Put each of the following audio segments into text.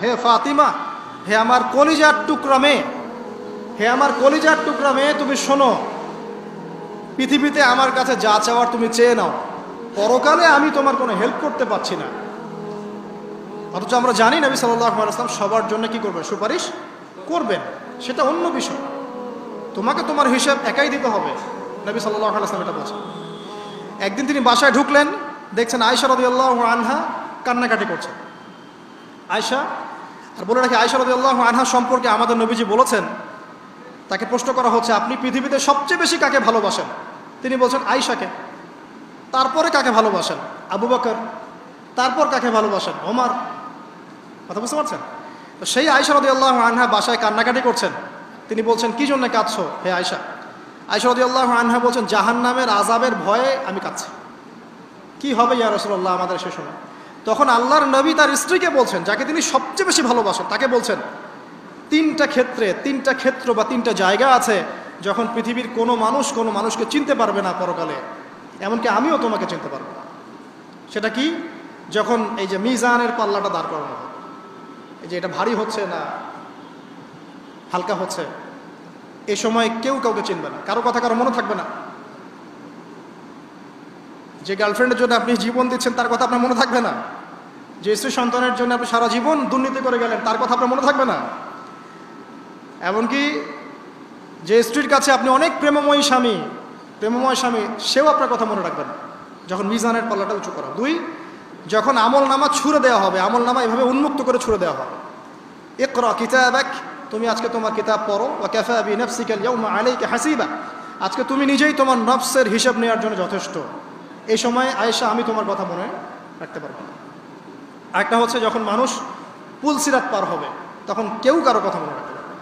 হে ফাতিমা, হে আমার কলিজার টুকরা মেয়ে, হে আমার কলিজার টুকরা মেয়ে, তুমি শোনো, পৃথিবীতে আমার কাছে যা চাওয়ার তুমি চেয়ে নাও, পরকালে আমি তোমার কোনো হেল্প করতে পারছি না। অথচ আমরা জানি নবী সাল্লাল্লাহু আলাইহি ওয়াসাল্লাম সবার জন্য কি করবেন? সুপারিশ করবেন, সেটা অন্য বিষয়। তোমাকে তোমার হিসাব একাই দিতে হবে, নবী সাল্লাল্লাহু আলাইহি ওয়াসাল্লাম এটা বলছেন। একদিন তিনি বাসায় ঢুকলেন, দেখছেন আয়েশা রাদিয়াল্লাহু আনহা কান্নাকাটি করছেন। আয়েশা, আর বলে রাখি, আয়েশা রাদিয়াল্লাহু আনহা সম্পর্কে আমাদের নবীজি বলেছেন, তাকে প্রশ্ন করা হচ্ছে আপনি পৃথিবীতে সবচেয়ে বেশি কাকে ভালোবাসেন? তিনি বলছেন আয়েশাকে। তারপরে কাকে ভালোবাসেন? আবু বকর। তারপর কাকে ভালোবাসেন? ওমর। কথা বুঝতে পারছেন? তো সেই আয়েশা রাদিয়াল্লাহু আনহা বাসায় কান্নাকাটি করছেন। তিনি বলছেন কি জন্য কাঁদছো হে আয়েশা? আয়েশা রাদিয়াল্লাহু আনহা বলছেন জাহান্নামের আযাবের ভয়ে আমি কাঁদছি। কি হবে ইয়া রাসূলুল্লাহ আমাদের সে সময়? তখন আল্লাহর নবী তার স্ত্রীকে বলছেন, যাকে তিনি সবচেয়ে বেশি ভালোবাসেন, তাকে বলছেন তিনটা ক্ষেত্র বা তিনটা জায়গা আছে যখন পৃথিবীর কোনো মানুষকে চিনতে পারবে না পরকালে, এমনকি আমিও তোমাকে চিনতে পারবো না। সেটা কি? যখন এই যে মিজানের পাল্লাটা দাঁড় করানো হবে, এই যে এটা ভারী হচ্ছে না হালকা হচ্ছে, এ সময় কেউ কাউকে চিনবে না, কারো কথা কারো মনে থাকবে না। যে গার্লফ্রেন্ডের জন্য আপনি জীবন দিচ্ছেন তার কথা আপনার মনে থাকবে না। যে স্ত্রী সন্তানের জন্য আপনি সারা জীবন দুর্নীতি করে গেলেন তার কথা আপনার মনে থাকবে না। এমনকি যে স্ত্রীর কাছে আপনি অনেক প্রেমময় স্বামী, সেও আপনার কথা মনে রাখবে না যখন মিজানের পাল্লাটা উঁচু করা। দুই, যখন আমল নামা ছুঁড়ে দেওয়া হবে, আমল নামা এভাবে উন্মুক্ত করে ছুঁড়ে দেওয়া হবে, ইকরা কিতাবাক, তুমি আজকে তোমার কিতাব পড়ো, ওয়া কাফা বিনাফসিকা আল-ইয়াওমা আলাইকা হাসিবা, আজকে তুমি নিজেই তোমার নফসের হিসাব নেওয়ার জন্য যথেষ্ট। এই সময় আয়েশা আমি তোমার কথা মনে রাখতে পারবো না। আরেকটা হচ্ছে যখন মানুষ পুলসিরাত পার হবে, তখন কেউ কারো কথা মনে রাখতে পারবে না।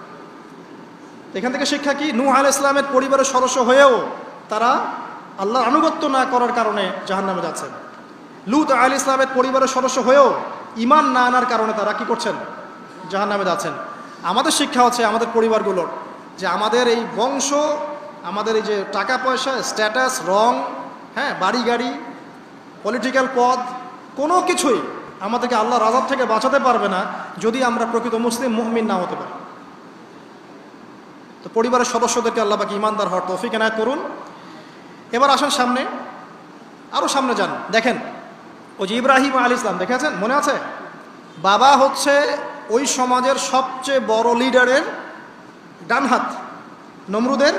এখান থেকে শিক্ষা কি? নূহ আলাইহিস সালামের পরিবারের সদস্য হয়েও তারা আল্লাহর আনুগত্য না করার কারণে জাহান্নামে যাচ্ছেন। লূত আলাইহিস সালামের পরিবারের সদস্য হয়েও ঈমান না আনার কারণে তারা কি করছেন? জাহান্নামে যাচ্ছেন। আমাদের শিক্ষা হচ্ছে আমাদের পরিবারগুলোর, যে আমাদের এই বংশ, আমাদের এই যে টাকা পয়সা, স্ট্যাটাস, রং, হ্যাঁ, বাড়ি গাড়ি, পলিটিক্যাল পদ, কোনো কিছুই আমাদেরকে আল্লাহর আযাব থেকে বাঁচাতে পারবে না যদি আমরা প্রকৃত মুসলিম মুমিন না হতে পারি। তো পরিবারের সদস্যদেরকে আল্লাহ পাক ঈমানদার হওয়ার তৌফিক এনায়েত করুন। এবার আসেন সামনে, আরও সামনে যান, দেখেন ওই যে ইব্রাহিম আলাইহিস সালাম, দেখেছেন? মনে আছে? বাবা হচ্ছে ওই সমাজের সবচেয়ে বড় লিডারের ডান হাত, নমরুদের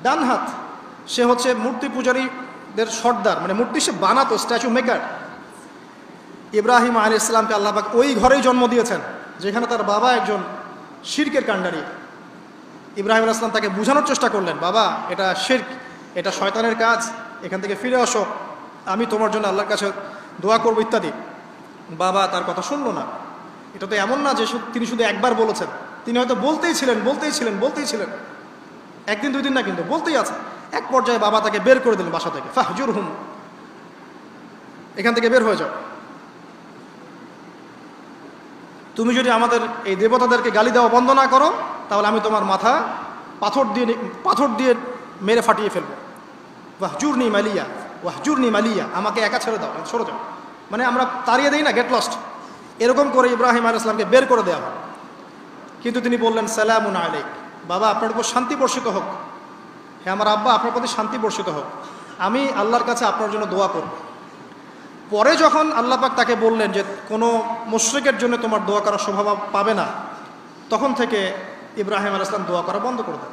ডান হাত। সে হচ্ছে মূর্তি পূজারীদের সর্দার, মানে মূর্তি সে বানাতো, স্ট্যাচু মেকার। ইব্রাহিম আলাইহিস সালামকে আল্লাহ পাক ওই ঘরেই জন্ম দিয়েছেন যেখানে তার বাবা একজন শিরকের কাণ্ডারি। ইব্রাহিম আলাইহিস সালাম তাকে বোঝানোর চেষ্টা করলেন, বাবা এটা শিরক, এটা শয়তানের কাজ, এখান থেকে ফিরে আসো, আমি তোমার জন্য আল্লাহর কাছে দোয়া করবো ইত্যাদি। বাবা তার কথা শুনলো না। এটা তো এমন না যে তিনি শুধু একবার বলেছেন, তিনি হয়তো বলতেই ছিলেন, একদিন দুই দিন না, কিন্তু বলতেই আছে। এক পর্যায়ে বাবা তাকে বের করে দিলেন বাসা থেকে, ফাহজুরহুম, এখান থেকে বের হয়ে যাও, তুমি যদি আমাদের এই দেবতাদেরকে গালি দেওয়া বন্ধ না করো তাহলে আমি তোমার মাথা পাথর দিয়ে মেরে ফাটিয়ে ফেলবো। ওয়াহজুরনি মালিয়া, আমাকে একা ছেড়ে দাও, সরে যাও, মানে আমরা তাড়িয়ে দেই না, গেট লস্ট, এরকম করে ইব্রাহিম আলাইহিস সালামকে বের করে দেওয়া হয়। কিন্তু তিনি বললেন সালামুন আলাইক, বাবা আপনার উপর শান্তি বর্ষিত হোক, হে আমার আব্বা আপনার প্রতি শান্তি বর্ষিত হোক, আমি আল্লাহর কাছে আপনার জন্য দোয়া করব। পরে যখন আল্লাহ পাক তাকে বললেন যে কোনো মুশরিকের জন্য তোমার দোয়া করার স্বভাব পাবে না, তখন থেকে ইব্রাহিম আলাইহিস সালাম দোয়া করা বন্ধ করে দেন।